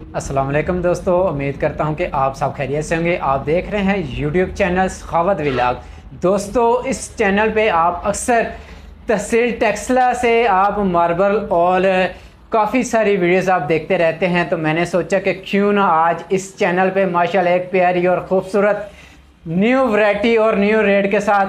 अस्सलाम वालेकुम दोस्तों, उम्मीद करता हूं कि आप सब खैरियत से होंगे। आप देख रहे हैं यूट्यूब चैनल सखावत व्लॉग। दोस्तों, इस चैनल पे आप अक्सर तहसील टेक्सला से आप मार्बल और काफ़ी सारी वीडियोस आप देखते रहते हैं, तो मैंने सोचा कि क्यों ना आज इस चैनल पे माशाल्लाह एक प्यारी और ख़ूबसूरत न्यू वैरायटी और न्यू रेट के साथ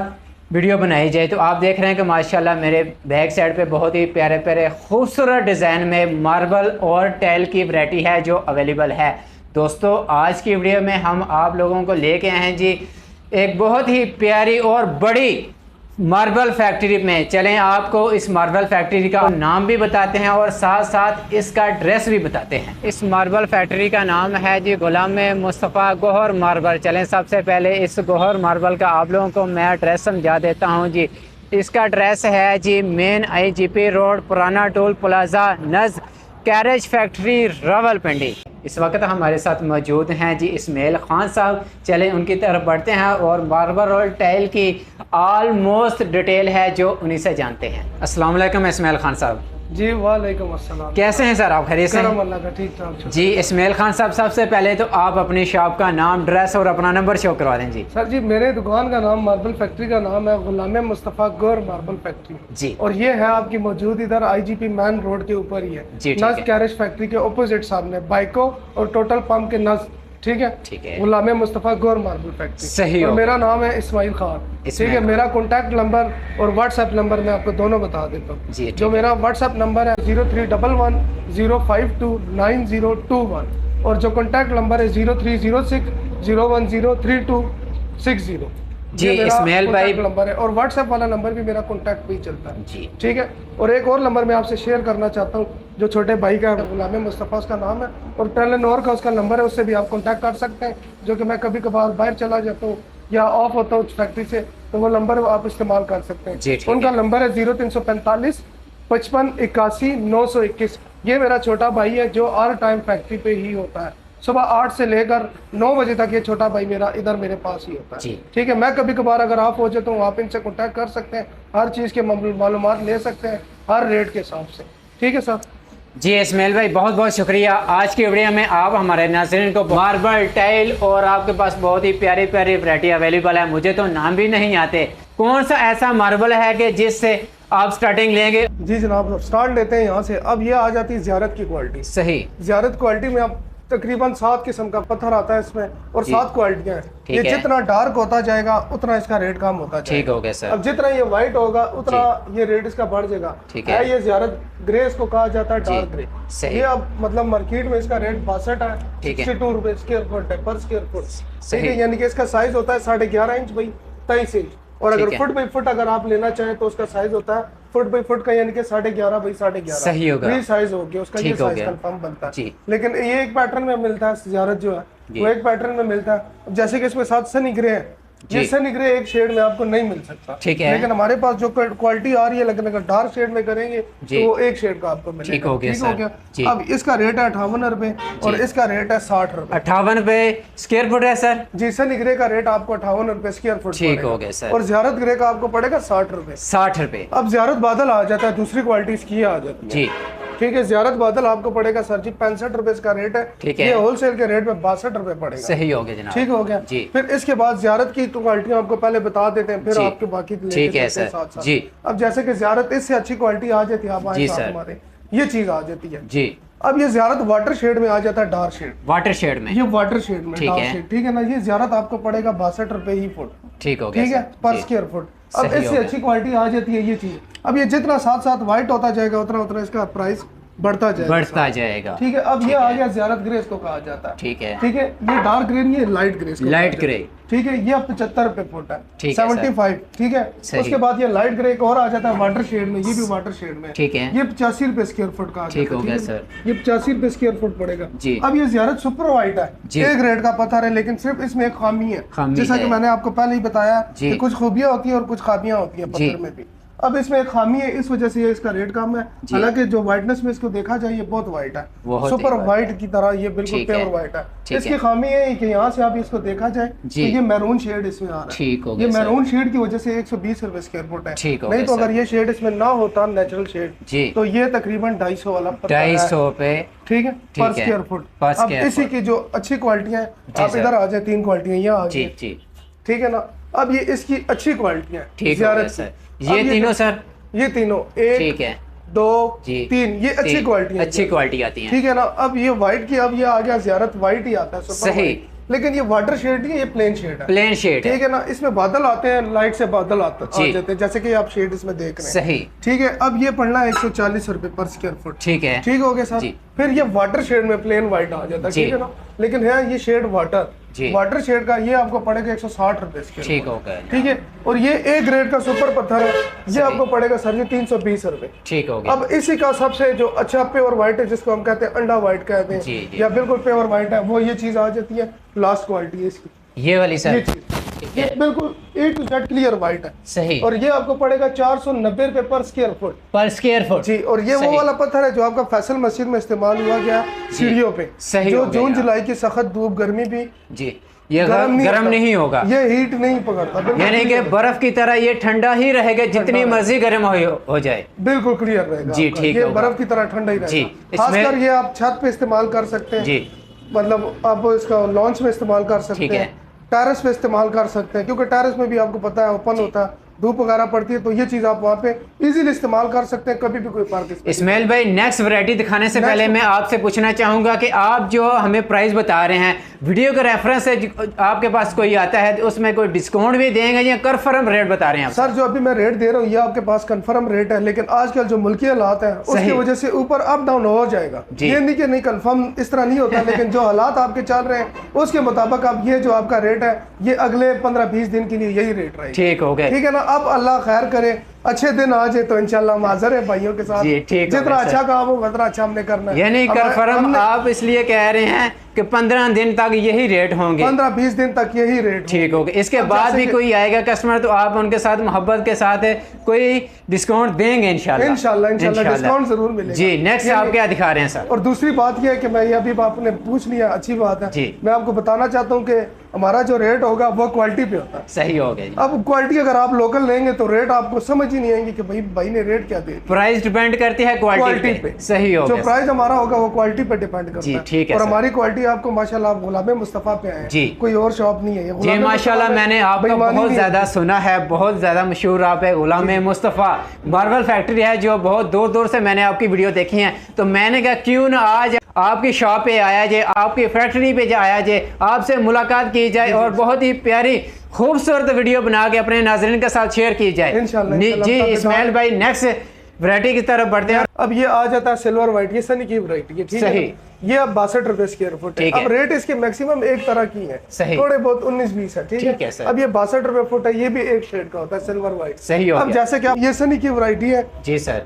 वीडियो बनाई जाए। तो आप देख रहे हैं कि माशाल्लाह मेरे बैक साइड पे बहुत ही प्यारे प्यारे खूबसूरत डिज़ाइन में मार्बल और टाइल की वैरायटी है जो अवेलेबल है। दोस्तों, आज की वीडियो में हम आप लोगों को लेके आए हैं जी एक बहुत ही प्यारी और बड़ी मार्बल फैक्ट्री में। चलें आपको इस मार्बल फैक्ट्री का नाम भी बताते हैं और साथ साथ इसका ड्रेस भी बताते हैं। इस मार्बल फैक्ट्री का नाम है जी गुलाम मुस्तफ़ा गौहर मार्बल। चलें सबसे पहले इस गौहर मार्बल का आप लोगों को मैं एड्रेस समझा देता हूं जी। इसका एड्रेस है जी मेन IGP रोड, पुराना टोल प्लाजा, नज़ कैरेज फैक्ट्री, रावलपिंडी। इस वक्त हमारे साथ मौजूद हैं जी इस्माइल खान साहब। चलें उनकी तरफ बढ़ते हैं और मार्बल और टाइल की ऑलमोस्ट डिटेल है जो उन्हीं से जानते हैं। अस्सलाम वालेकुम इस्माइल खान साहब। जी वालेकुम अस्सलाम। कैसे हैं सर आप? खैरियत से हैं? अल्लाह का ठीक ठाक। जी इस्माइल खान साहब, सबसे पहले तो आप अपनी शॉप का नाम, ड्रेस और अपना नंबर शो करवा दें जी। सर जी, मेरे दुकान का नाम, मार्बल फैक्ट्री का नाम है गुलाम मुस्तफ़ा गौहर मार्बल फैक्ट्री जी। और ये है आपकी मौजूद इधर IGP मेन रोड के ऊपर ही है जी, ठीक नज़ है। कैरेज फैक्ट्री के ऑपोजिट सामने बाइको और टोटल पंप के नज़। ठीक है, ठीक है। गुलाम मुस्तफ़ा गौहर मार्बल फैक्ट्री। सही और हो। मेरा नाम है इस्माइल खान। ठीक है, मेरा कॉन्टैक्ट नंबर और व्हाट्सएप नंबर मैं आपको दोनों बता देता हूँ। जी, ठीक जो है। मेरा व्हाट्सएप नंबर है 031105290021 और जो कॉन्टैक्ट नंबर है 0306010326 जी, इस्माइल भाई नंबर है और व्हाट्सएप वाला नंबर भी मेरा कॉन्टैक्ट पे ही चलता है जी। ठीक है। और एक और नंबर मैं आपसे शेयर करना चाहता हूँ, जो छोटे भाई का गुलाम मुस्तफ़ा उसका नाम है और टेलेनोर का उसका नंबर है, उससे भी आप कॉन्टैक्ट कर सकते हैं। जो कि मैं कभी कभार बाहर चला जाता हूँ या ऑफ होता हूँ फैक्ट्री से, तो वो नंबर आप इस्तेमाल कर सकते जी, हैं। ठीक उनका है। नंबर है 0345 55 81 921। ये मेरा छोटा भाई है जो हर टाइम फैक्ट्री पे ही होता है। सुबह 8 से लेकर 9 बजे तक ये छोटा भाई मेरा इधर मेरे पास ही होता है। ठीक है, मैं कभी कभार अगर आप हो जाता हूँ, आप इनसे कॉन्टैक्ट कर सकते हैं, हर चीज़ के मालूमात ले सकते हैं हर रेट के हिसाब से। ठीक है सर। जी इस्माइल भाई, बहुत बहुत शुक्रिया। आज की वीडियो में आप हमारे नाज़रीन को मार्बल, टाइल और आपके पास बहुत ही प्यारी प्यारी वैरायटी अवेलेबल है। मुझे तो नाम भी नहीं आते। कौन सा ऐसा मार्बल है कि जिससे आप स्टार्टिंग लेंगे? जी जनाब, स्टार्ट लेते हैं यहाँ से। अब ये आ जाती है ज़ियारत की क्वालिटी। सही। ज़ियारत क्वालिटी में आप तकरीबन 7 किस्म का पत्थर आता है इसमें और 7 क्वालिटियाँ हैं। ये जितना डार्क होता जाएगा उतना इसका रेट कम होता जाएगा। ठीक हो गया सर। अब जितना ये वाइट होगा उतना ये रेट इसका बढ़ जाएगा। ठीक है। ये ज़ियारत ग्रे इसको कहा जाता है, डार्क ग्रे। सही। ये अब मतलब मार्केट में इसका रेट 62 है, ठीक है। 62 रुपए स्क्वायर फुट है, पर स्क्वायर फुट। सही। ठीक है, यानी कि इसका साइज होता है 11.5 इंच बाई 23 इंच। और अगर फुट बाई फुट अगर आप लेना चाहें तो उसका साइज होता है फुट बाई फुट का, यानी कि 11.5 बाई 11.5। सही होगा। ये साइज हो गया उसका, ये साइज कंफर्म बनता है। लेकिन ये एक पैटर्न में मिलता है ज़ियारत जो है, वो एक पैटर्न में मिलता है। जैसे कि इसमें 7 सनी ग्रे है, ये सनी ग्रे एक शेड में आपको नहीं मिल सकता। ठीक है। लेकिन हमारे पास जो क्वालिटी आ रही है, लेकिन अगर डार्क शेड में करेंगे तो वो एक शेड का आपको मिलेगा। ठीक हो गया सर। अब इसका रेट है 58 रुपए और इसका रेट है 60 रुपए। 58 रुपए स्क्वायर फुट है सर? जी, सनी ग्रे का रेट आपको 58 रुपए स्क्वायर फुट। ठीक हो गया सर। और ज़ियारत ग्रे का आपको पड़ेगा 60 रुपए। 60 रुपए। अब ज़ियारत बादल आ जाता है, दूसरी क्वालिटी इसकी आ जाती है जी। ठीक है, ज़ियारत बादल आपको पड़ेगा सर जी 65 रुपए इसका रेट है। ठीक है। ये होलसेल के रेट में 62 रुपए पड़ेगा। सही हो गया जनाब। ठीक हो गया जी। फिर इसके बाद ज़ियारत की तो क्वालिटियां आपको पहले बता देते हैं, फिर आपके बाकी ठीक है सर। साथ साथ। जी। अब जैसे कि ज़ियारत इससे अच्छी क्वालिटी आ जाती है, आप आए साथ हमारे, ये चीज आ जाती है जी। अब ये ज़ियारत वाटर शेड में आ जाता है, डार्क शेड। वाटर शेड में? ये वाटर शेड में डार्क शेड। ठीक है ना, ये ज़ियारत आपको पड़ेगा 62 रुपए ही फुट। ठीक हो गया। ठीक है, पर स्क्वायर फुट। अब इससे अच्छी क्वालिटी आ जाती है ये चीज। अब ये जितना साथ साथ व्हाइट होता जाएगा उतना उतना इसका प्राइस बढ़ता जाएगा। ठीक है, अब ये आ गया ज़ियारत ग्रे, इसको कहा जाता है। ठीक है। ठीक है, ये डार्क ग्रे नहीं, ये लाइट ग्रे। Light grey. ठीक है, ये 75 रुपए फुट है। ठीक है, 75। ठीक है, उसके बाद ये लाइट ग्रे एक और आ जाता है वाटर शेड में, ये भी वाटर शेड में। ठीक है, ये 85 रुपए स्क्वायर फुट का। ठीक हो गया सर। ये 85 रुपए स्क्वायर फुट पड़ेगा जी। अब ये ज़ियारत सुपर व्हाइट है, एक रेट का पत्थर है, लेकिन सिर्फ इसमें एक खामी है, जैसा कि मैंने आपको पहले ही बताया कि कुछ खूबियां होती है और कुछ खामियां होती है पत्थर में भी। अब इसमें एक खामी है, इस वजह से ये इसका रेट कम है। हालांकि जो व्हाइटनेस में इसको देखा जाए ये बहुत व्हाइट है, सुपर व्हाइट की तरह, ये बिल्कुल प्योर व्हाइट है। इसकी खामी है कि यहाँ से आप इसको देखा जाए तो ये मैरून शेड इसमें आ रहा है। ये मैरून शेड की वजह से 120 रुपए स्क्वायर फुट है। नहीं तो अगर ये शेड इसमें ना होता, नेचुरल शेड, तो ये तकरीबन 250 वाला 250 पे, ठीक है, पर स्क्वायर फुट। अब इसी की जो अच्छी क्वालिटियां हैं, आप इधर आ जाए, 3 क्वालिटियां यहाँ आ गई, ठीक है ना। अब ये इसकी अच्छी क्वालिटियां, ये तीनों सर, ये तीनों 1 2 3 ये अच्छी क्वालिटी आती है, ठीक है ना। अब ये व्हाइट की, अब ये आ गया ज़ियारत व्हाइट ही आता है, सही। लेकिन ये वाटर शेड नहीं है, ये प्लेन शेड है, प्लेन शेड, ठीक है ना। इसमें बादल आते हैं, लाइट से बादल आ जाते हैं, जैसे कि आप शेड इसमें देख रहे हैं, सही, ठीक है। अब ये पड़ना है 140 रुपए पर स्क्वायर फुट, ठीक है, ठीक हो गया सर। फिर ये वाटर शेड में प्लेन व्हाइट आ जाता है, ठीक है ना। लेकिन है ये शेड वाटर शेड का, ये आपको पड़ेगा 160 रुपए स्क्वायर, ठीक हो गया, ठीक है। और ये ए ग्रेड का सुपर पत्थर है, ये आपको पड़ेगा सर जी 320 रुपए, ठीक हो गया। अब इसी का सबसे जो अच्छा प्योर व्हाइट है, जिसको हम कहते हैं अंडा व्हाइट कहते हैं, या बिल्कुल प्योर व्हाइट है, वो ये चीज आ जाती है, लास्ट क्वालिटी है इसकी, ये वाली सर, ये बिल्कुल A to Z clear white है, सही। और ये आपको पड़ेगा 490 रुपए पर स्क्वायर फुट, जी। और ये वो वाला पत्थर है जो आपका फैसल मस्जिद में इस्तेमाल हुआ गया सीढ़ियों पे, जो जून जुलाई की सख्त धूप गर्मी भी, जी, ये गर्म नहीं होगा, ये हीट नहीं पकड़ता, यानी कि बर्फ की तरह ये ठंडा ही रहेगा, जितनी मर्जी गर्म हो जाए, बिल्कुल क्लियर रहेगा जी, ठीक है, बर्फ की तरह ठंडा ही रहेगा। खासकर ये आप छत पे इस्तेमाल कर सकते हैं जी, मतलब आप इसका लॉन्च में इस्तेमाल कर सकते हैं, टेरेस पे इस्तेमाल कर सकते हैं, क्योंकि टेरेस में भी आपको पता है ओपन होता है, धूप वगैरह पड़ती है, तो ये चीज आप वहाँ पे इजीली इस्तेमाल कर सकते हैं, कभी भी कोई पार्क। इस्माइल भाई, नेक्स्ट वैरायटी दिखाने से पहले मैं आपसे पूछना चाहूंगा कि आप जो हमें प्राइस बता रहे हैं, वीडियो के रेफरेंस से आपके पास कोई आता है तो उसमें कोई डिस्काउंट भी देंगे या कंफर्म रेट बता रहे हैं? सर जो अभी मैं रेट दे रहा हूँ ये आपके पास कंफर्म रेट है, लेकिन आजकल जो मुल्की हालात है उसकी वजह से ऊपर अप डाउन हो जाएगा, ये नहीं कि नहीं कंफर्म इस तरह नहीं होता, लेकिन जो हालात आपके चल रहे हैं उसके मुताबिक अब ये जो आपका रेट है ये अगले 15-20 दिन के लिए यही रेट रहेगा, ठीक हो गया, ठीक है ना। अब अल्लाह खैर करे, अच्छे दिन आ जाए तो इंशाल्लाह माजर है भाइयों के साथ, जितना अच्छा काम हो उतना अच्छा हमने करना है। यानी कंफर्म आप इसलिए कह रहे हैं कि 15 दिन तक यही रेट होंगे, 15-20 दिन तक यही रेट, ठीक हो गया। इसके बाद भी कोई आएगा कस्टमर तो आप उनके साथ मोहब्बत के साथ कोई डिस्काउंट देंगे इंशाल्लाह डिस्काउंट जरूर मिलेगा जी। नेक्स्ट आप क्या दिखा रहे हैं सर? और दूसरी बात यह है कि मैं ये अभी आपने पूछ लिया, अच्छी बात है, मैं आपको बताना चाहता हूँ कि हमारा जो रेट होगा वो क्वालिटी पे होता है, सही हो गया। अब क्वालिटी अगर आप लोकल लेंगे तो रेट आपको समझ ही नहीं आएंगे कि भाई ने रेट क्या दे, प्राइस डिपेंड करती है क्वालिटी पे, सही हो गया। जो प्राइस हमारा होगा वो क्वालिटी पे डिपेंड करता है, ठीक है। और हमारी क्वालिटी आपको माशाल्लाह गुलाम मुस्तफा पे है जी, कोई और शॉप नहीं है जी, माशाल्लाह। मैंने आपका बहुत ज्यादा सुना है, बहुत ज्यादा मशहूर आप है गुलाम मुस्तफा मार्बल फैक्ट्री है, जो बहुत दूर दूर से मैंने आपकी वीडियो देखी है, तो मैंने कहा क्यों ना आज आपकी शॉप पे आया जाए, आपकी फैक्ट्री पे आया जाए, आपसे मुलाकात की जाए और बहुत ही प्यारी खूबसूरत वीडियो बना के अपने नाज़रीन के साथ शेयर की जाए जी। इस्माइल भाई, नेक्स्ट वैरायटी की तरफ बढ़ते हैं। अब ये आ जाता है सिल्वर व्हाइट, ये सनी की वैरायटी है, ठीक है, ये अब 62 रुपए स्क्वायर फुट है। अब रेट इसके मैक्सिमम एक तरह की है, थोड़े बहुत 19-20 है, ठीक है। अब ये 62 रुपए फुट है, ये भी एक शेड का होता है सिल्वर व्हाइट, सही। अब जैसे कि ये सनी की वैरायटी है जी सर,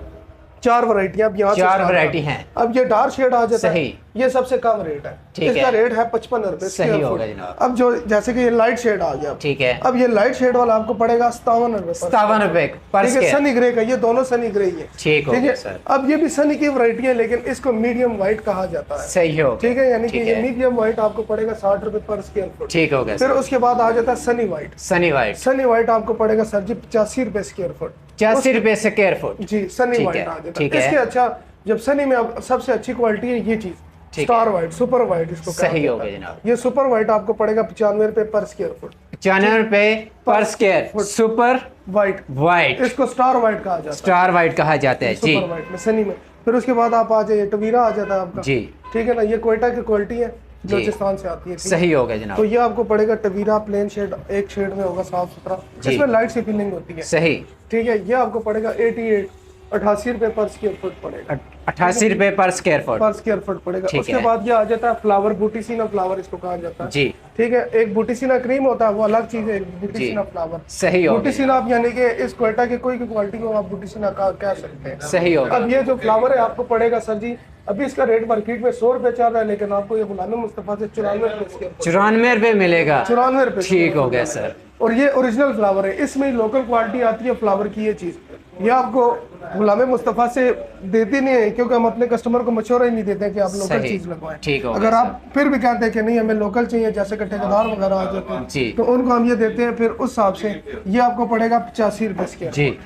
4 वैरायटियां अब यहाँ 4 वैरायटी हैं। अब ये डार्क शेड आ जाता है, ये सबसे कम रेट है, इसका रेट है 55 रुपए, सही हो गया जनाब। अब जो जैसे कि ये लाइट शेड आ गया, ठीक है, अब ये लाइट शेड वाला आपको पड़ेगा 57 रुपए, 57 रुपए पर स्क्वायर, सनी ग्रे का, ये दोनों सनी ग्रे ही है, ठीक है। अब ये भी सनी की वैरायटी है, लेकिन इसको मीडियम व्हाइट कहा जाता है, सही हो, ठीक है, यानी कि ये मीडियम व्हाइट आपको पड़ेगा 60 रुपए पर स्क्वायर फुट, ठीक हो गया। फिर उसके बाद आ जाता है सनी व्हाइट, सनी व्हाइट आपको पड़ेगा सर जी 85 रुपए स्क्वायर फुट, 85 रुपए स्क्वायर फुट जी, सनी व्हाइट आ जाता है। इसके अच्छा जब सनी में सबसे अच्छी क्वालिटी है ये चीज स्टार व्हाइट, सुपर व्हाइट इसको सही हो गया जनाब। ये सुपर व्हाइट आपको पड़ेगा 95 रुपए पर स्क्वायर फुट, 95 रुपए पर स्क्वायर फुट, सुपर व्हाइट, इसको स्टार व्हाइट कहा जाता है, स्टार व्हाइट कहा जाता है जी, सुपर व्हाइट में सनी में। फिर उसके बाद आप आ जाइए, टवीरा आ जाता है आपका जी, ठीक है ना, ये कोयटा की क्वालिटी है, बलूचिस्तान से आती है, सही हो गया जनाब। तो ये आपको पड़ेगा टवीरा प्लेन शेड, एक शेड में होगा साफ सुथरा, इसमें लाइट सी फिलिंग होती है, सही, ठीक है। ये आपको पड़ेगा 88 रुपए पर स्क्वायर फुट पड़ेगा, 88 रुपए पर स्क्वायर फुट पड़ेगा। उसके बाद ये आ जाता है फ्लावर, बूटीसीना फ्लावर इसको कहा जाता है जी, ठीक है। एक बूटीसीना क्रीम होता है वो अलग चीज है, बूटीसीना फ्लावर, सही हो। बूटीसीना आप यानी कि इस क्वेटा के कोई की क्वालिटी को आप बूटीसीना कह सकते हैं, सही हो। अब ये जो फ्लावर है आपको पड़ेगा सर जी, अभी इसका रेट मार्केट में 100 रुपए चल रहा है, लेकिन आपको ये गुलाम मुस्तफा से 94 रुपए मिलेगा, 94 रुपए, ठीक हो गया सर। और ये ओरिजिनल फ्लावर है, इसमें लोकल क्वालिटी आती है फ्लावर की, ये चीज ये आपको गुलाम मुस्तफ़ा से देती नहीं है, क्योंकि हम अपने कस्टमर को मशवरा ही नहीं देते हैं कि आप लोकल सही। चीज़ लगवाएं। ठीक हो अगर गया आप फिर भी कहते हैं कि नहीं हमें लोकल चाहिए, जैसे कि ठेकेदार वगैरह आ जाते जी। हैं, तो उनको हम ये देते हैं, फिर उस हिसाब से ये आपको पड़ेगा 85 रुपये स्क्वायर। जी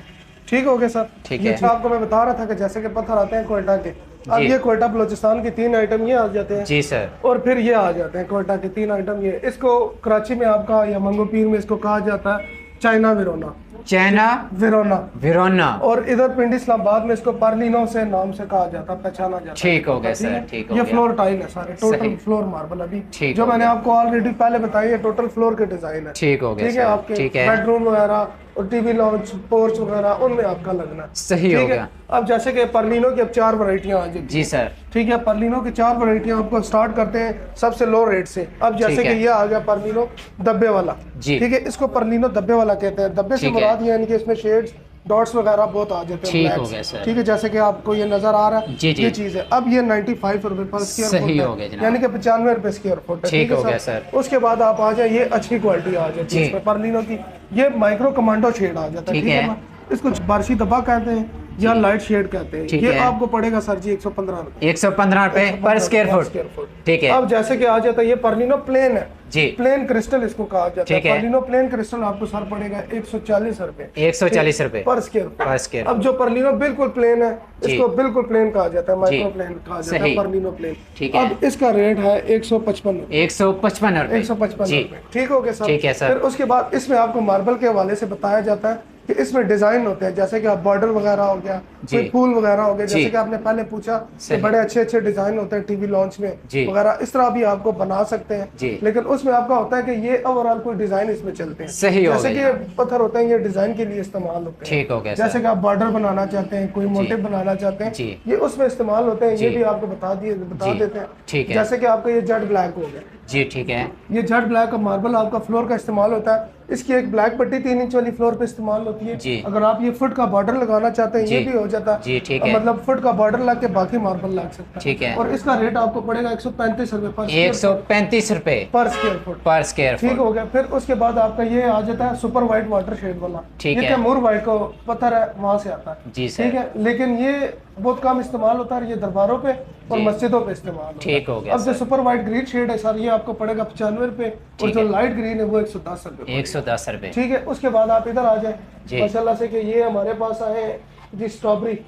ठीक हो गया सर। ठीक ये है। आपको मैं बता रहा था कि जैसे कि पत्थर आते हैं कोयटा के, अब जी। ये कोयटा बलोचिस्तान की 3 आइटम ये आ जाते हैं जी सर। और फिर ये आ जाते हैं कोयटा के 3 आइटम ये। इसको कराची में आपका या मंगो पीर में इसको कहा जाता है चाइना विरोना, चाइना विरोना। विरोना। और इधर पिंडी इस्लामाबाद में इसको पर्लिनो से नाम से कहा जाता है, पहचाना जाता है। ठीक हो गया सर, है? ठीक हो ये गया। फ्लोर टाइल है सारे, सही। टोटल फ्लोर मार्बल अभी ठीक जो हो मैंने गया। आपको ऑलरेडी पहले बताई है, टोटल फ्लोर के डिजाइन है। ठीक हो गया ठीक है, सर, आपके ठीक है। बेडरूम वगैरह और टीवी लॉन्च पोर्च वगैरह उनमें आपका लगना है। सही हो ठीक है? गया। अब जैसे कि पर्लिनो की अब 4 वैरायटियां आ जाएगी। जी सर। ठीक है, पर्लिनो की 4 वैरायटियां आपको स्टार्ट करते हैं सबसे लो रेट से। अब जैसे ठीक कि है। ये आ गया पर्लिनो दब्बे वाला। जी। ठीक है, इसको पर्लिनो दब्बे वाला कहते हैं। दब्बे से ठीक है। मुराद ये यानी कि इसमें शेड्स डॉट्स वगैरह बहुत आ जाते हैं। ठीक blacks। हो गया सर। ठीक है, जैसे कि आपको ये नजर आ रहा है, जी, जी। ये चीज है। अब ये 95 रुपए पर स्क्वायर फुट सही है, हो गया जनाब। यानी कि 95 रुपए स्क्वायर फुट है। ठीक है हो गया सर। उसके बाद आप आ जाए, ये अच्छी क्वालिटी आ जाती जी। है इसमें पर्लिनो की। ये माइक्रो कमांडो शेड आ जाता है। ठीक है। ना? इसको बारशी दब्बा कहते हैं या लाइट शेड कहते हैं। ठीक ये है। आपको पड़ेगा सर जी 115 रुपए। 115 रुपए पर स्क्वायर फुट। ठीक है। अब जैसे कि आ जाता है ये पर्लिनो प्लेन है, जी। प्लेन क्रिस्टल इसको कहा जाता है। ठीक है। पर्लिनो प्लेन क्रिस्टल आपको सर पड़ेगा 140 रुपए 140 रुपए पर स्क्वायर फुट। पर स्क्वायर अब जो पर्लिनो बिल्कुल प्लेन है, जी। इसको बिल्कुल प्लेन कहा जाता है, माइक्रो जी। प्लेन कहा जाता सही। है, पर्लिनो प्लेन। ठीक है। अब इसका रेट है 155 रुपए। 155 रुपए। 155 जी। रुपए। ठीक हो गया सर। ठीक है सर। फिर उसके बाद इसमें आपको मार्बल के हवाले से बताया जाता है कि इसमें डिजाइन होते हैं, जैसे कि आप बॉर्डर वगैरह हो गया, जी। कोई फूल वगैरह हो गया, जी। जैसे कि आपने पहले पूछा कि सही। बड़े अच्छे अच्छे डिजाइन होते हैं टीवी लॉन्च में जी। वगैरह, इस तरह भी आपको बना सकते हैं। जी। लेकिन उसमें आपका होता है कि ये ओवरऑल कोई डिजाइन इसमें चलते हैं। सही हो जैसे गया। कि पत्थर होते हैं, ये डिजाइन के लिए इस्तेमाल होते हैं। ठीक हो गया जैसे सर। कि आप बॉर्डर बनाना चाहते हैं, कोई मोटिव बनाना चाहते हैं, जी। ये उसमें इस्तेमाल होते हैं। ये जी। भी आपको बता जी। देते हैं। ठीक है। जैसे कि आपका ये जेट ब्लैक हो गया, जी ठीक है। ये जेट ब्लैक का मार्बल आपका फ्लोर का इस्तेमाल होता है। इसकी एक ब्लैक पट्टी 3 इंच वाली फ्लोर पे इस्तेमाल होती है। जी। अगर आप ये फुट का बॉर्डर लगाना चाहते हैं, ये जी। भी हो जाता है। जी, ठीक है। मतलब फुट का बॉर्डर लग के बाकी मार्बल लग सकता है। ठीक है। और इसका रेट आपको पड़ेगा 135 रुपए पर 135 रुपए पर स्क्वायर फुट। पर स्क्वायर ठीक फुट। हो गया। फिर उसके बाद आपका ये आ जाता है सुपर व्हाइट वाटर शेड वाला। ठीक ये है। तैमूर व्हाइट को पत्थर है, वहां से आता है। जी सर। ठीक है, लेकिन ये बहुत कम इस्तेमाल होता है, ये दरबारों पे और जी। मस्जिदों पे इस्तेमाल होता है। ठीक हो गया अब जो sir. Super white green shade है सर, ये आपको पड़ेगा 95 रुपए और ठीक जो है। लाइट ग्रीन है वो 110 रुपए। 110 रुपए। ठीक है, उसके बाद आप इधर आ जी। जाए माशाल्लाह से कि ये हमारे पास आए हैं जी स्ट्रॉबेरी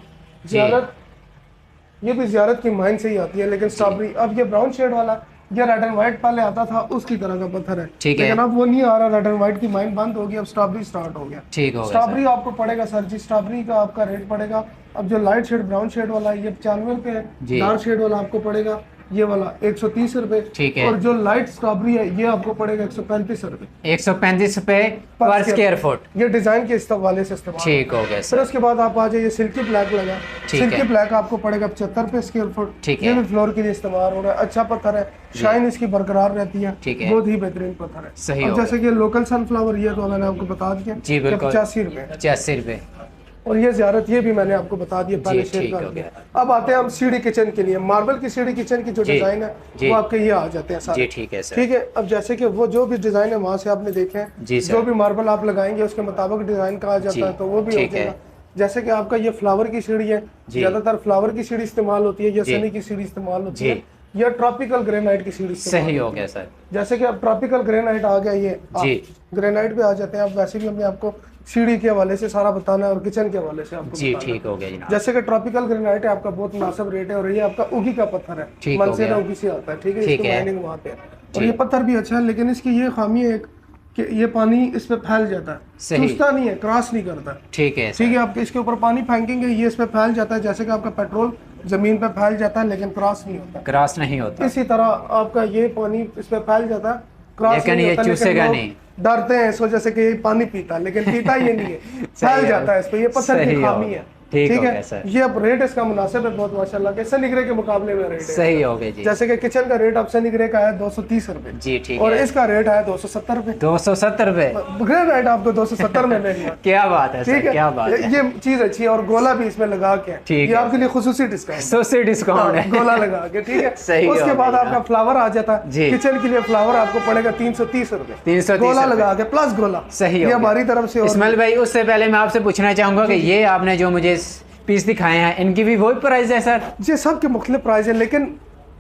जियारत। ये भी जियारत की माइन से ही आती है, लेकिन स्ट्रॉबेरी। अब ये ब्राउन शेड वाला, ये रेड एंड व्हाइट पहले आता था, उसकी तरह का पत्थर है। ठीक है। लेकिन अब वो नहीं आ रहा, रेड एंड व्हाइट की माइन बंद हो गई, अब स्ट्रॉबेरी स्टार्ट हो गया। ठीक हो गया स्ट्रॉबेरी आपको पड़ेगा सर जी, स्ट्रॉबेरी का आपका रेट पड़ेगा, अब जो लाइट शेड ब्राउन शेड वाला है ये 95 रुपए है। जी। डार्क शेड वाला आपको पड़ेगा ये वाला 130 रुपए। ठीक है। और जो लाइट स्ट्रॉबेरी है ये आपको पड़ेगा 135 रुपए 135 रुपए पर स्क्वायर फुट। ये डिजाइन के हवाले से इस्तेमाल। ठीक हो गया फिर सर। उसके बाद आप आ जाइए सिल्की ब्लैक लगा। ठीक सिल्की है। ब्लैक आपको पड़ेगा 75 रुपए स्क्वायर फुट। ठीक ये है। भी फ्लोर के लिए इस्तेमाल हो रहा है, अच्छा पत्थर है, शाइन इसकी बरकरार रहती है। ठीक है। बहुत ही बेहतरीन पत्थर है। सही अब हो जैसे कि लोकल सनफ्लावर ये तो मैंने आपको बता दिया जी, बिल्कुल। 85 रुपए। 85 रुपए। और ये ज़ियारत ये भी मैंने आपको बता दिया पहले शेयर ठीक कर हो दिया। गया। अब आते हैं हम सीढ़ी किचन के लिए। मार्बल की सीढ़ी किचन की जो जी। डिजाइन है जी। वो आपके ये आ जाते हैं सारे। जी ठीक है सर। ठीक है, अब जैसे कि वो जो भी डिजाइन है वहां से आपने देखे हैं, जी सर। जो भी मार्बल आप लगाएंगे उसके मुताबिक डिजाइन कहा जी। जाता है, तो वो भी हो ठीक है। जाएगा। जैसे कि आपका ये फ्लावर की सीढ़ी है, जी। ज्यादातर फ्लावर की सीढ़ी इस्तेमाल होती है, या जी। सनी की सीढ़ी इस्तेमाल होती जी। है, या ट्रॉपिकल ग्रेनाइट की सीढ़ी इस्तेमाल सही हो होती है। गया सर। जैसे कि अब ट्रॉपिकल ग्रेनाइट आ गया, ये जी। ग्रेनाइट पे आ जाते हैं। अब वैसे भी हमने आपको सीढ़ी के हवाले से सारा बताना है और किचन के हवाले से आपको जी बताना है। ठीक हो गया जनाब। जैसे कि ट्रॉपिकल ग्रेनाइट है आपका बहुत मुनासिब रेट है, और ये आपका उगी का पत्थर है, ठीक हो मनसेरा गया। उगी से आता है। ठीक है, ठीक इसकी है। माइनिंग वहाँ पे है। और जी। ये पत्थर भी अच्छा है, लेकिन इसकी ये खामी है एक कि ये पानी इस पे फैल जाता है, सही। चूसता नहीं है, क्रॉस नहीं करता। ठीक है ठीक है, आप इसके ऊपर पानी फेंकेंगे ये इस पे फैल जाता है, जैसे कि आपका पेट्रोल जमीन पे फैल जाता है लेकिन क्रॉस नहीं होता। क्रॉस नहीं होता। इसी तरह आपका ये पानी इस पे फैल जाता है, क्रॉस लेकिन नहीं ये होता, चूसेगा लोग नहीं। डरते हैं इस वजह से कि ये पानी पीता है, लेकिन पीता ये नहीं है, फैल सही जाता है इस पे। ये पत्थर सही की हो खामी गया। है। ठीक ठीक हो गया है सर। ये अब रेट इसका मुनासिब है बहुत माशाल्लाह के सनी ग्रे के मुकाबले में रेट है। सही हो गया जी। जैसे कि किचन का रेट अब सनी ग्रे का है 230 रुपए जी ठीक और है। इसका रेट है 270 रुपए। 270 रुपए। ग्रे रेट आपको 270 में मिलेगा। क्या बात है सर, ठीक क्या है बात है। ये चीज अच्छी है और गोला भी इसमें लगा के है। ठीक ये है। आपके लिए खुसूसी डिस्काउंट सबसे डिस्काउंट है। गोला लगा के ठीक है। सही हो उसके बाद गया। आपका फ्लावर आ जाता है जी। किचन के लिए फ्लावर आपको पड़ेगा 330 रुपए 330 गोला रुपए। लगा के प्लस गोला। सही हो ये गया। हमारी तरफ से और इस्माइल भाई उससे पहले मैं आपसे पूछना चाहूंगा कि ये आपने जो मुझे पीस दिखाए हैं इनकी भी वही प्राइस है सर? ये सब के मुख्तलिफ प्राइस है लेकिन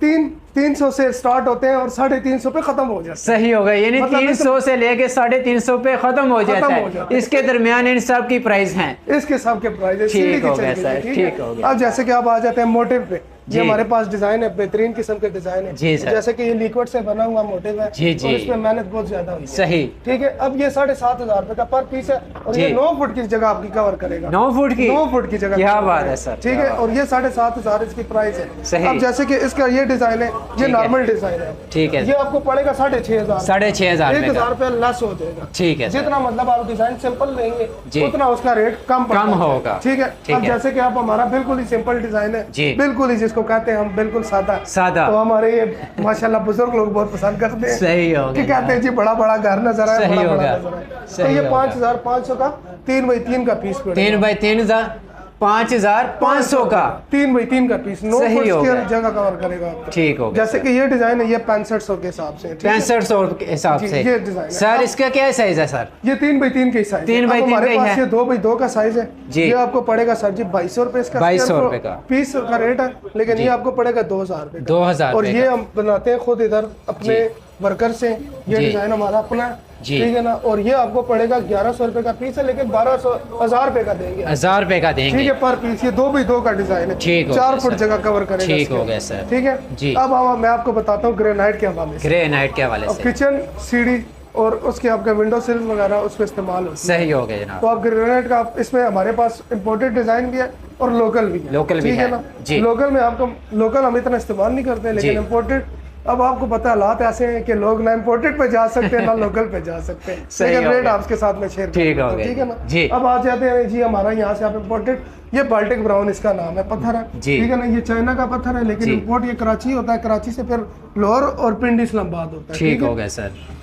300 से स्टार्ट होते हैं और 350 पे खत्म हो जाते सही हो गया, यानी मतलब 300 से लेके 350 पे खत्म हो जाता हो है। जाता है। इसके दरमियान इन सब की प्राइस हैं। हैं इसके सब के प्राइस है ठीक सीढ़ी हो किचन गया के सर, लिए, ठीक ठीक है? हो गया। अब जैसे कि आप आ जाते हैं मोटिव पे जी। ये हमारे पास डिजाइन है बेहतरीन किस्म के डिजाइन है जी सर। जैसे कि ये लिक्विड से बना हुआ मोटिव है जी, जी। और इसमें मेहनत बहुत ज्यादा हुई है। सही। ठीक है अब ये 7,500 रुपए का पर पीस है और जी। ये 9 फुट की जगह आपकी कवर करेगा 9 फुट की? 9 फुट की जगह क्या cover बात करेगा। है सर, ठीक क्या है बात। और ये 7,500 इसकी प्राइस है। सही। अब जैसे कि इसका ये डिजाइन है ये है। नॉर्मल डिजाइन है ठीक है। ये आपको पड़ेगा 6,500 6,500 रुपए 1,000 का। रुपया लेस हो जाएगा। ठीक है सर। जितना मतलब आप डिजाइन सिंपल लेंगे जी। उतना उसका रेट कम पड़ता कम है। होगा। ठीक है ठीक अब है। जैसे कि आप हमारा बिल्कुल ही सिंपल डिजाइन है जी। बिल्कुल ही जिसको कहते हैं हम बिल्कुल सादा सादा। तो हमारे ये माशाल्लाह बुजुर्ग लोग बहुत पसंद करते हैं। सही हो कि गया। कहते हैं जी बड़ा बड़ा घर नजर आए सही बड़ा हो बड़ा गया। नजर आए तो सही ये हो गया। 5,500 का 3x3 का पीस पड़ेगा 3 बाई 3 5,500 का 3x3 का पीस 9 सही फुट हो स्क्वायर गया। जगह कवर करेगा आपका। ठीक हो गया जैसे कि ये डिजाइन है ये 6500 के हिसाब से ठीक है? 6500 के हिसाब जी, से। ये डिजाइन है। सर इसका क्या साइज है सर? ये 3x3 के साइज 3x3 हमारे का ही पास है। ये 2x2 का साइज है जी। ये आपको पड़ेगा सर जी 2200 रुपए इसका 2200 स्क्वायर रुपए का। पीस का रेट है लेकिन ये आपको पड़ेगा 2000 रुपए का। 2000 और रुपए ये का। हम बनाते हैं खुद इधर अपने वर्कर से ये जी। डिजाइन हमारा अपना है जी। ठीक है ना और ये आपको पड़ेगा 1100 रुपए का पीस है लेकिन 1000 रुपए का देंगे 1000 रुपए का ठीक देंगे। है पर पीस ये 2x2 का डिजाइन है ठीक हो 4 गया फुट सर। जगह कवर करेगा ठीक इसके हो अंदर। गया सर। ठीक है जी। अब मैं आपको बताता हूँ ग्रेनाइट के हवाले से ग्रेनाइट के हवाले अब से। किचन सीढ़ी और उसके आपका विंडो सिल्स वगैरह उस पर इस्तेमाल होती है सही हो गया जनाब। तो आप ग्रेनाइट का इसमें हमारे पास इम्पोर्टेड डिजाइन भी है और लोकल भी है लोकल भी ठीक है। ना जी। लोकल में आपको लोकल हम इतना इस्तेमाल नहीं करते लेकिन जी। इम्पोर्टेड अब आपको पता है हालात ऐसे हैं कि लोग ना इम्पोर्टेड पे जा सकते हैं ना लोकल पे जा सकते हैं सही लेकिन हो रेट गया। आपके साथ में शेयर ठीक हो करता हूं, गया ठीक है ना जी। अब आ जाते हैं जी हमारा यहाँ से आप इम्पोर्टेड ये बाल्टिक ब्राउन इसका नाम है पत्थर है जी। ठीक है ना ये चाइना का पत्थर है लेकिन जी। इम्पोर्ट ये कराची होता है कराची से फिर लाहौर और पिंडी इस्लामाबाद होता है ठीक है? हो गया सर।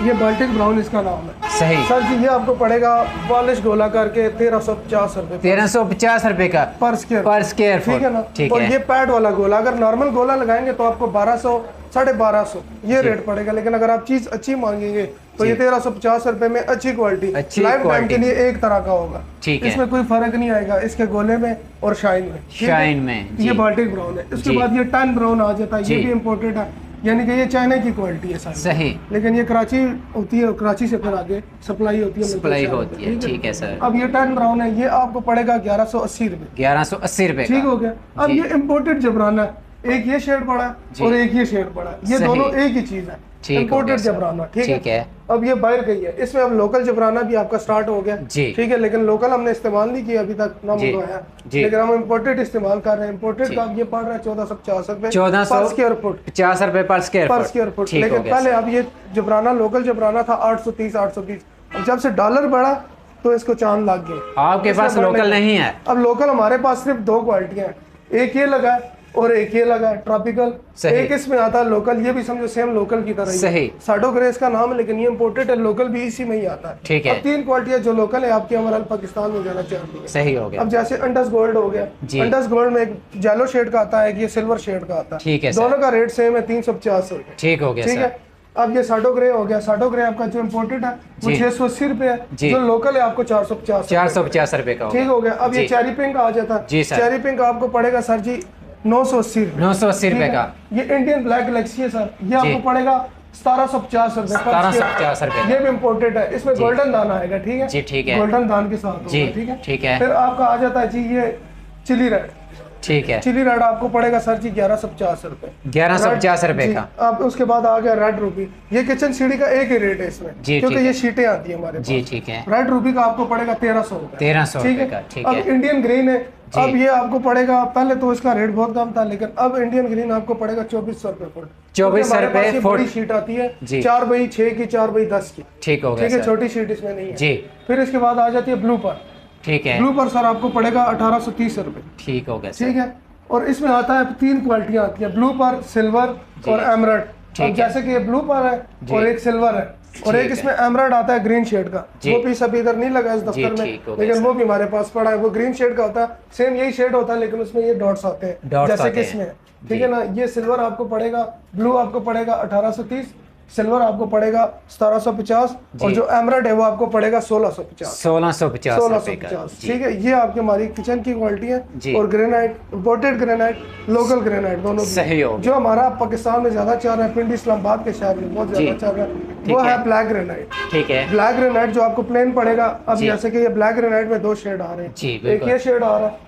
ये बाल्टिक ब्राउन इसका नाम है सही। सर जी ये आपको पड़ेगा पॉलिश गोला करके 1350 रुपए 1350 रुपए का पर स्क्वायर पर स्क्वायर ठीक है ना ठीक और है। ये पैड वाला गोला अगर नॉर्मल गोला लगाएंगे तो आपको 1200 1250 ये रेट पड़ेगा लेकिन अगर आप चीज अच्छी मांगेंगे तो ये 1350 रुपए में अच्छी क्वालिटी अच्छी लाइफ टाइम क्वालिटी। के लिए एक तरह का होगा ठीक है। इसमें कोई फर्क नहीं आएगा इसके गोले में और शाइन में ठीक है? शाइन में, जी। ये बाल्टिक ब्राउन है उसके जी। बाद ये टन ब्राउन आ जाता है ये जी। भी इम्पोर्टेड है यानी कि ये चाइना की क्वालिटी है सारी सही। लेकिन ये कराची होती है और कराची से फिर आगे सप्लाई होती है सप्लाई मिल्क होती है, ठीक है सर। अब ये टन ब्राउन है ये आपको पड़ेगा 1180 रुपए 1180 रुपए ठीक का। हो गया अब जी। ये इम्पोर्टेड जबराना है एक ये शेड पड़ा है जी। और एक ये शेड पड़ा है ये सही। दोनों एक ही चीज है ठीक हो इम्पोर्टेड गया सर। जबराना ठीक ठीक है। अब ये बाहर गई है इसमें अब लोकल जबराना भी आपका स्टार्ट हो गया जी। ठीक है लेकिन लोकल हमने इस्तेमाल नहीं किया अभी तक ना जी। मंगवाया जी। लेकिन हम इम्पोर्टेड इस्तेमाल कर रहे हैं इम्पोर्टेड जी। का अब ये पड़ रहा है 1450 रुपए 1400 पर स्क्वायर फुट 50 रुपए पर स्क्वायर पर स्क्वायर फुट ठीक हो लेकिन गया पहले सर। अब ये जबराना लोकल जबराना था 830 अब जब से डॉलर बढ़ा तो इसको चांद लग गया आपके पास इसमें बढ़ने लोकल लगा। नहीं है? अब लोकल हमारे पास सिर्फ 2 क्वालिटियां हैं एक ये लगा है और एक ये लगा है ट्रॉपिकल सही। एक इसमें आता है लोकल ये भी समझो सेम लोकल की तरह ही है। सही। साडो ग्रेस का नाम है लेकिन ये इम्पोर्टेड है लोकल भी इसी में ही आता है ठीक है। अब 3 क्वालिटियां जो लोकल है आपकी हमारा पाकिस्तान में जाना चाहती है सही हो गया। अब जैसे अंडस गोल्ड हो गया जी। अंडस गोल्ड में एक येलो शेड का आता है एक ये सिल्वर शेड का आता है ठीक है सर। दोनों का रेट सेम है 350 रुपए ठीक हो गया ठीक सर। है अब ये साडो ग्रे हो गया साडो ग्रे आपका जो इम्पोर्टेड है वो जी। 680 रुपए जी। है जो लोकल है आपको 450 450 रुपए का ठीक हो गया अब ये जी। चेरी पिंक आ जाता है जी सर। चेरी पिंक आपको पड़ेगा सर जी 980 रुपए 980 रुपए ठीक का। है? ये इंडियन ब्लैक गैलेक्सी है सर ये आपको पड़ेगा 1750 रुपए 1750 रुपए का। ये भी इम्पोर्टेड है इसमें गोल्डन दान आएगा ठीक है जी, ठीक है। गोल्डन दान के साथ जी, होगा, ठीक है ठीक है। फिर आपका आ जाता है जी ये चिली रेड ठीक है। चिली रेड आपको पड़ेगा सर जी 1150 रुपए 1150 रुपए जी, का। अब उसके बाद आ गया रेड रूबी ये किचन सीढ़ी का एक ही रेट है इसमें जी, क्योंकि ठीक ये है। शीटें आती है हमारे जी पास ठीक है। रेड रूबी का आपको पड़ेगा 1300 रुपए 1300 ठीक रुपए है का ठीक अब है। इंडियन ग्रीन है जी। अब ये आपको पड़ेगा पहले तो इसका रेट बहुत कम था लेकिन अब इंडियन ग्रीन आपको पड़ेगा 2400 रुपए फुट 2400 क्योंकि हमारे रुपए पास ये फुट। बड़ी शीट आती है जी। 4x6 की 4x10 की ठीक हो ठीक है गया सर। छोटी शीट इसमें नहीं है जी। फिर इसके बाद आ जाती है ब्लू पर ठीक है। ब्लू पर सर आपको पड़ेगा 1830 रुपए। ठीक हो गया सर। ठीक है। और इसमें आता है 3 क्वालिटियां आती हैं, ब्लू पर, सिल्वर और एमराल्ड। अब जैसे कि ये ब्लू पर है और एक सिल्वर है और एक इसमें एमराल्ड आता है ग्रीन शेड का। वो पीस अभी इधर नहीं लगा इस दफ्तर में, लेकिन वो भी हमारे पास पड़ा है। वो ग्रीन शेड का होता है, सेम यही शेड होता है, लेकिन उसमें ये डॉट्स आते हैं जैसे कि इसमें। ठीक है ना। ये सिल्वर आपको पड़ेगा, ब्लू आपको पड़ेगा 1830, सिल्वर आपको पड़ेगा 1750 और जो एमराल्ड है वो आपको पड़ेगा 1650। ठीक है। ये आपकी हमारी किचन की क्वालिटी है। और granite, imported granite, local granite दोनों सही हो। जो हमारा पाकिस्तान में ज्यादा चल रहा है, पिंडी इस्लामाबाद के शहर में बहुत ज्यादा चल रहा है, वो है ब्लैक ग्रेनाइट। ठीक है। ब्लैक ग्रेनाइट जो आपको प्लेन पड़ेगा। अब जैसे कि ये ब्लैक ग्रेनाइट में 2 शेड आ रहे हैं, एक ये शेड आ रहा है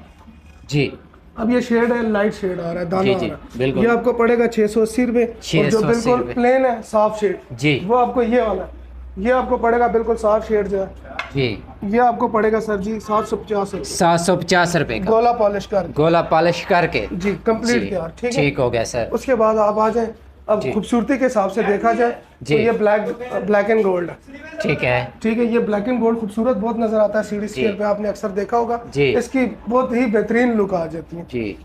जी, अब ये शेड है लाइट शेड आ रहा है, दाना आ रहा है। ये आपको पड़ेगा 680 रुपए। और जो बिल्कुल प्लेन है साफ शेड जी, वो आपको ये वाला है, ये आपको पड़ेगा बिल्कुल साफ शेड जो है जी, ये आपको पड़ेगा सर जी 750 रुपए। 750 रुपए का गोला पॉलिश करके जी, कंप्लीट तैयार। ठीक हो गया सर। उसके बाद आप आ जाए, अब खूबसूरती के हिसाब से देखा जाए तो ये ब्लैक एंड गोल्ड है। ठीक है। ठीक है। ये ब्लैक एंड गोल्ड खूबसूरत बहुत नजर आता है, सीढ़ी स्केल पे आपने अक्सर देखा होगा। इसकी बहुत ही बेहतरीन लुक आ जाती है।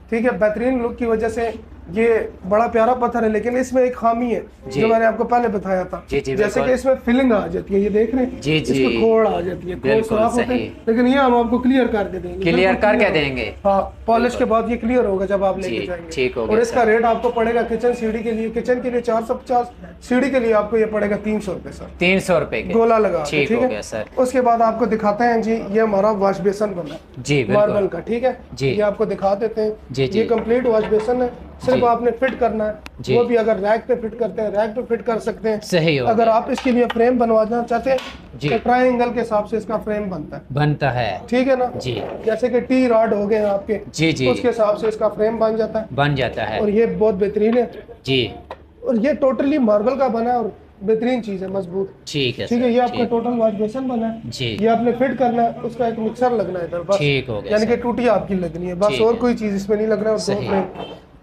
ठीक है। बेहतरीन लुक की वजह से ये बड़ा प्यारा पत्थर है, लेकिन इसमें एक खामी है जो मैंने आपको पहले बताया था। जैसे कि इसमें फिलिंग आ जाती है, ये देख रहे हैं, इसमें खोड़ आ जाती है, खोड़ साफ होते हैं, लेकिन ये हम आपको क्लियर करके देंगे। हाँ, पॉलिश के बाद ये क्लियर होगा जब आप लेके जाएंगे। और इसका रेट आपको पड़ेगा किचन सीढ़ी के लिए 450, सीढ़ी के लिए आपको ये पड़ेगा 300 रुपए सर। 300 रुपए गोला लगा। ठीक है सर। उसके बाद आपको दिखाते हैं जी, ये हमारा वॉश बेसन बना जी मार्बल का। ठीक है। ये आपको दिखा देते हैं। ये कंप्लीट वॉश बेसन है, सिर्फ आपने फिट करना है। वो भी अगर रैक पे फिट करते हैं, रैक पे फिट कर सकते हैं। सही हो। अगर आप इसके लिए फ्रेम बनवाना चाहते हैं तो ट्रायंगल के हिसाब से इसका फ्रेम बनता है। ठीक है ना जी। जैसे कि टी रॉड हो गए आपके जी, उसके हिसाब से इसका फ्रेम बन जाता है। और ये बहुत बेहतरीन है जी। और ये टोटली मार्बल का बना है और बेहतरीन चीज है, मजबूत। ठीक है। ये आपका टोटल वॉश बेसन बना है जी। ये आपने फिट करना है, उसका एक मिक्सर लगना है इधर बस। ठीक हो गया। यानी कि टूटी आपकी लगनी है बस, और कोई चीज इसमें नहीं लगना है।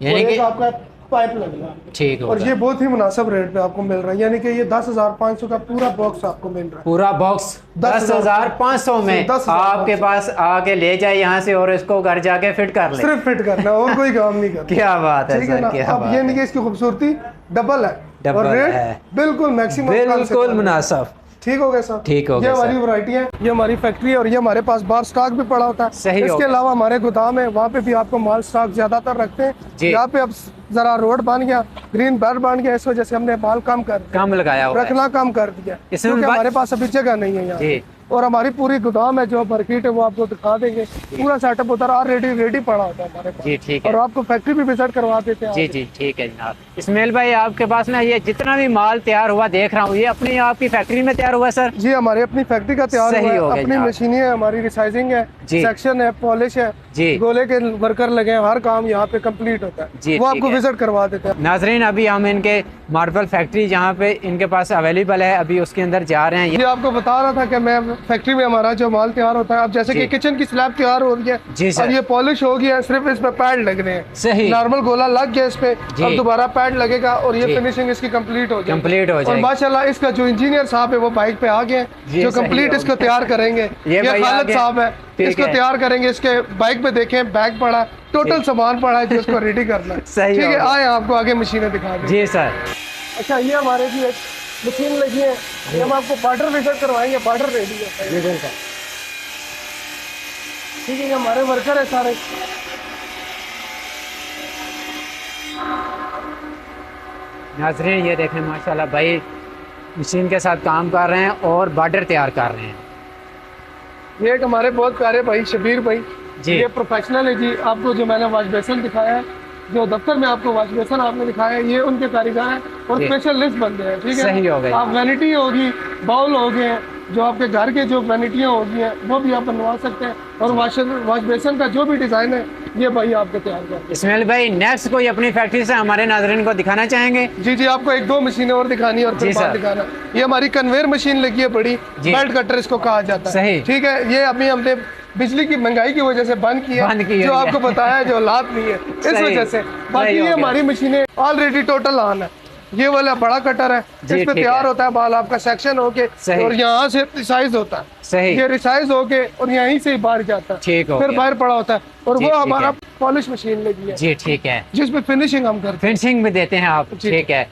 यानी कि आपका पाइप लगना है। ठीक है। और ये बहुत ही मुनासिब रेट पे आपको मिल रहा है, यानी कि ये 10,500 का पूरा बॉक्स आपको मिल रहा है। पूरा बॉक्स 10,500 में आपके पास आके ले जाए यहाँ से और इसको घर जाके फिट कर ले। सिर्फ फिट करना और कोई काम नहीं करना। क्या बात है सर, क्या बात है। यानी कि इसकी खूबसूरती डबल है और रेट बिल्कुल मैक्सिमम, बिल्कुल मुनासिब। ठीक हो गया सर। ठीक हो गया। ये हमारी वैरायटी है, ये हमारी फैक्ट्री है और ये हमारे पास बार स्टॉक भी पड़ा होता है। सही। इसके अलावा हमारे गोदाम है, वहाँ पे भी आपको माल स्टॉक ज्यादातर रखते हैं। यहाँ पे अब जरा रोड बन गया, ग्रीन बेल्ट बन गया, इस वजह से हमने माल कम लगाया, रखना कम कर दिया, क्योंकि हमारे पास अभी जगह नहीं है यहाँ। और हमारी पूरी गोदाम है जो मार्केट है वो आपको दिखा देंगे। पूरा सेटअप उधर ऑलरेडी रेडी पड़ा होता है हमारे पास जी। ठीक है। और आपको फैक्ट्री भी विजिट करवा देते हैं जी। ठीक है जनाब। इस्माइल भाई आपके पास ना ये जितना भी माल तैयार हुआ देख रहा हूँ, ये अपनी आपकी फैक्ट्री में तैयार हुआ सर? जी, हमारी अपनी फैक्ट्री का तैयार हुआ है, अपनी मशीनें है, हमारी रिसाइजिंग है, सेक्शन है, पॉलिश है जी, गोले के वर्कर लगे हैं, हर काम यहाँ पे कंप्लीट होता है जी। वो आपको विजिट करवा देते हैं। नाजरीन, अभी हम इनके मार्बल फैक्ट्री जहाँ पे इनके पास अवेलेबल है, अभी उसके अंदर जा रहे हैं। ये आपको बता रहा था कि मैं फैक्ट्री में हमारा जो माल तैयार होता है, अब जैसे कि किचन की स्लैब तैयार हो रही है जी सर। अब ये पॉलिश हो गया, सिर्फ इस पे पैड लग रहे हैं। सही। नॉर्मल गोला लग गया इस पे, अब दोबारा पैड लगेगा और ये फिनिशिंग इसकी कंप्लीट हो जाएगी। और माशाल्लाह इसका जो इंजीनियर साहब है वो बाइक पे आ गए, जो कंप्लीट इसको तैयार करेंगे। ये खालिद साहब है, इसको तैयार करेंगे। इसके बाइक पे देखें बैग पड़ा, टोटल सामान पड़ा है जो इसको रेडी करना है। ठीक है। आए आपको आगे मशीनें दिखा दें जी सर। अच्छा, ये हमारे भी एक मशीन लगी है, हम आपको बॉर्डर विजिट करवाएंगे, बॉर्डर रेडी है। ठीक है। हमारे वर्कर है सारे। नाज़रीन, ये देखें माशाल्लाह भाई मशीन के साथ काम कर रहे हैं और बॉर्डर तैयार कर रहे हैं। ये एक हमारे बहुत प्यारे भाई शबीर भाई जी, ये प्रोफेशनल है जी। आपको जो मैंने वॉश बेसन दिखाया है, जो दफ्तर में आपको वॉश बेसन आपने दिखाया है, ये उनके कारीगर हैं और स्पेशलिस्ट बंदे हैं। ठीक है। सही हो गया। आप वैनिटी होगी, बाउल हो गए, जो आपके घर के जो वैनिटियाँ होगी हैं वो भी आप बनवा सकते हैं। और वॉश बेसन का जो भी डिजाइन है ये भाई आपको तैयार कर। इस्माइल भाई, नेक्स्ट कोई अपनी फैक्ट्री से हमारे नाज़रीन को दिखाना चाहेंगे? जी जी, आपको 1-2 मशीनें और दिखानी है और फिर बात दिखाना। ये हमारी कन्वेयर मशीन लगी है बड़ी, बेल्ट कटर इसको कहा जाता है। सही। ठीक है। ये अभी हमने बिजली की महंगाई की वजह से बंद किया, जो आपको बताया, जो हालात नहीं है इस वजह से। बाकी ये हमारी मशीनें ऑलरेडी टोटल ऑन है, ये वाला बड़ा कटर है, जी, इसमें ठीक तैयार है। होता है बाल आपका सेक्शन होके सही। और यहाँ से रिसाइज होता है। सही। ये रिसाइज होके और यहीं से ही बाहर जाता है, ठीक हो फिर गया। बाहर पड़ा होता है और जी, वो ठीक हमारा है। पॉलिश मशीन लगी है जी ठीक है, जिसमें फिनिशिंग हम करते हैं। फिनिशिंग में देते हैं आप। जी। ठीक है,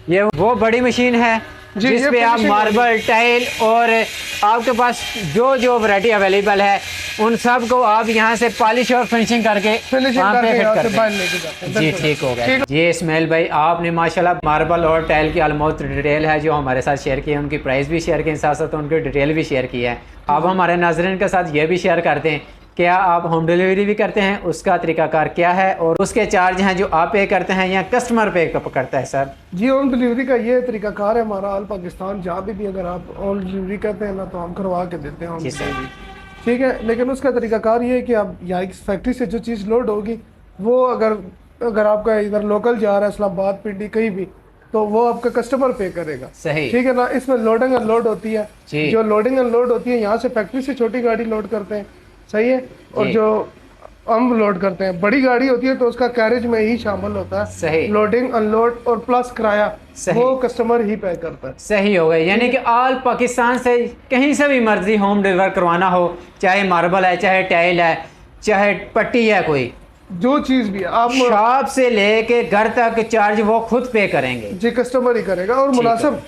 ये वो बड़ी मशीन है जी, जिस ये पे आप finishing मार्बल, टाइल और आपके पास जो जो वैरायटी अवेलेबल है उन सब को आप यहाँ से पॉलिश और फिनिशिंग करके फिनिशिंग वहाँ पे करके फिट यहाँ से करते बाहर हैं। लेके जाते हैं। जी बिल्कुल। ठीक हो गया। ठीक। ये इस्माइल भाई आपने माशाल्लाह मार्बल और टाइल की ऑलमोस्ट डिटेल है जो हमारे साथ शेयर की है, उनकी प्राइस भी शेयर की, साथ साथ उनकी डिटेल भी शेयर की है। अब हमारे नाज़रीन के साथ ये भी शेयर करते हैं, क्या आप होम डिलीवरी भी करते हैं, उसका तरीकाकार क्या है और उसके चार्ज हैं जो आप पे करते हैं या कस्टमर पे करता है सर? जी होम डिलीवरी का ये तरीकाकार है हमारा, ऑल पाकिस्तान जहाँ भी अगर आप होम डिलीवरी करते हैं ना तो हम करवा के देते हैं home जी सर। delivery। ठीक है, लेकिन उसका तरीकाकार ये है कि आप यहाँ की फैक्ट्री से जो चीज़ लोड होगी वो अगर आपका इधर लोकल जा रहा है इस्लामाबाद, पिंडी, कहीं भी, तो वो आपका कस्टमर पे करेगा। सही। ठीक है ना, इसमें लोडिंग अनलोड होती है। जी। जो लोडिंग अनलोड होती है यहाँ से फैक्ट्री से छोटी गाड़ी लोड करते हैं, सही है, और जी। जो हम लोड करते हैं बड़ी गाड़ी होती है तो उसका कैरेज में ही शामिल होता है। सही। लोडिंग अनलोड और प्लस किराया सही। वो कस्टमर ही पे करता है। सही हो गई, यानी कि ऑल पाकिस्तान से कहीं से भी मर्जी होम डिलीवर करवाना हो, चाहे मार्बल है, चाहे टाइल है, चाहे पट्टी है, कोई जो चीज भी है आप शॉप से लेके घर तक चार्ज वो खुद पे करेंगे। जी कस्टमर ही करेगा और ठीक है। मुनासिब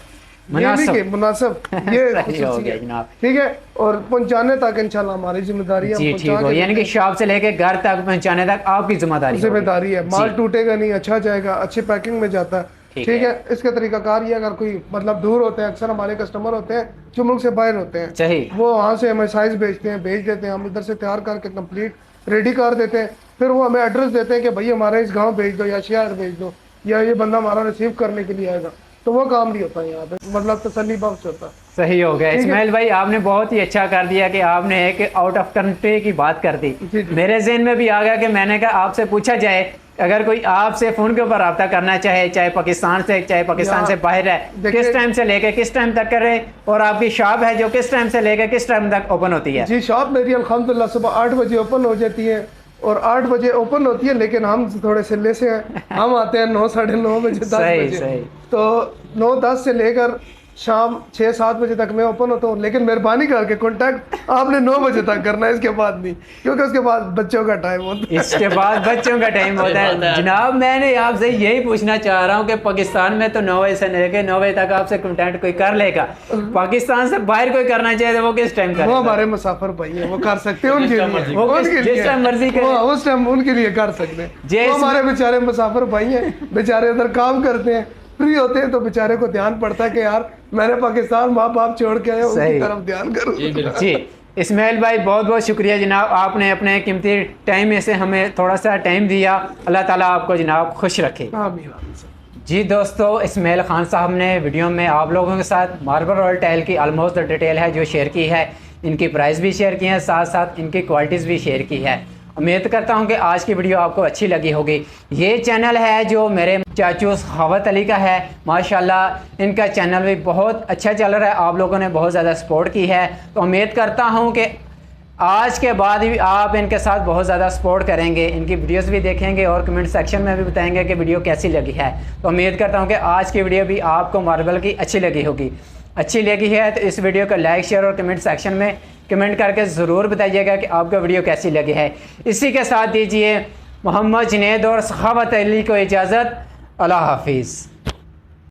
मुनासिब ये सही हो खुसूसी गया है। जनाब। ठीक है, और पहुंचाने तक इंशाल्लाह हमारी जिम्मेदारी है। हम जी पहुंचा ठीक हो, के यानी कि शॉप से लेके घर तक पहुंचाने तक आपकी जिम्मेदारी होगी। जिम्मेदारी है। माल जी। टूटेगा नहीं, अच्छा जाएगा, अच्छी पैकिंग में जाता है। ठीक ठीक है। है, इसका तरीकाकार ये, अगर कोई मतलब दूर होते हैं, अक्सर हमारे कस्टमर होते हैं जो मुल्क से बाहर होते हैं, सही। वो वहाँ से हमें साइज भेजते हैं, भेज देते हैं, हम इधर से तैयार करके कंप्लीट रेडी कर देते हैं, फिर वो हमें एड्रेस देते हैं कि भाई हमारे इस गांव भेज दो या शहर भेज दो या ये बंदा हमारा रिसीव करने के लिए आएगा, तो वो काम भी होता है यहाँ पे, मतलब तसल्ली बख्श होता है। सही हो गया ठीक है। इस्माइल भाई, आपने बहुत ही अच्छा कर दिया कि आपने एक आउट ऑफ कंट्री की बात कर दी। जी, जी। मेरे जहन में भी आ गया कि मैंने कहा आपसे पूछा जाए, अगर कोई आपसे फ़ोन के ऊपर रब्ता करना चाहे, चाहे पाकिस्तान से, चाहे पाकिस्तान से बाहर है, देखिए- किस टाइम से लेके किस टाइम तक करे, और आपकी शॉप है जो किस टाइम से लेके किस टाइम तक ओपन होती है? जी शॉप मेरी अल्हम्दुलिल्लाह सुबह 8 बजे ओपन हो जाती है और 8 बजे ओपन होती है, लेकिन हम थोड़े सिले से हैं, हम आते हैं 9 साढ़े 9 बजे, 10 सही, बजे। सही। तो 9-10 से लेकर शाम 6-7 बजे तक मैं ओपन होता हूँ, लेकिन मेहरबानी करके कॉन्टैक्ट आपने 9 बजे तक करना है, इसके बाद नहीं, क्योंकि उसके बाद बच्चों का टाइम होता है। इसके बाद बच्चों का टाइम होता है। जनाब मैंने आपसे यही पूछना चाह रहा हूँ कि पाकिस्तान में तो 9 बजे से लेकर 9 बजे तक आपसे कंटेंट कोई कर लेगा, पाकिस्तान से बाहर कोई करना चाहे तो वो किस टाइम वो करेगा? हमारे मुसाफिर भाई है, वो कर सकते हैं, उनके लिए वो उनके जिस लिए टाइम मर्जी करे। वो उस टाइम उनके लिए कर सकते हैं। जैसे- वो हमारे बेचारे मुसाफिर भाई हैं, बेचारे उधर काम करते हैं, फ्री होते हैं, तो बेचारे को ध्यान पड़ता है कि यार मैंने पाकिस्तान माँ बाप छोड़ के आया, सही। उनकी तरफ ध्यान करूँ। जी इस्माइल भाई बहुत बहुत शुक्रिया जनाब, आपने अपने कीमती टाइम में से हमें थोड़ा सा टाइम दिया। अल्लाह ताला आपको जनाब खुश रखे। आमीन। जी दोस्तों, इस्माइल खान साहब ने वीडियो में आप लोगों के साथ मार्बल और टाइल की ऑलमोस्ट डिटेल है जो शेयर की है, इनकी प्राइस भी शेयर की है, साथ साथ इनकी क्वालिटीज़ भी शेयर की है। उम्मीद करता हूं कि आज की वीडियो आपको अच्छी लगी होगी। ये चैनल है जो मेरे चाचू सखावत अली का है, माशाल्लाह इनका चैनल भी बहुत अच्छा चल रहा है, आप लोगों ने बहुत ज़्यादा सपोर्ट की है, तो उम्मीद करता हूं कि आज के बाद भी आप इनके साथ बहुत ज़्यादा सपोर्ट करेंगे, इनकी वीडियोस भी देखेंगे और कमेंट सेक्शन में भी बताएंगे कि वीडियो कैसी लगी है। तो उम्मीद करता हूं कि आज की वीडियो भी आपको मार्बल की अच्छी लगी होगी। अच्छी लगी है तो इस वीडियो को लाइक, शेयर और कमेंट सेक्शन में कमेंट करके ज़रूर बताइएगा कि आपको वीडियो कैसी लगी है। इसी के साथ दीजिए मोहम्मद जुनैद और सखावत अली को इजाज़त। अल्लाह हाफिज़।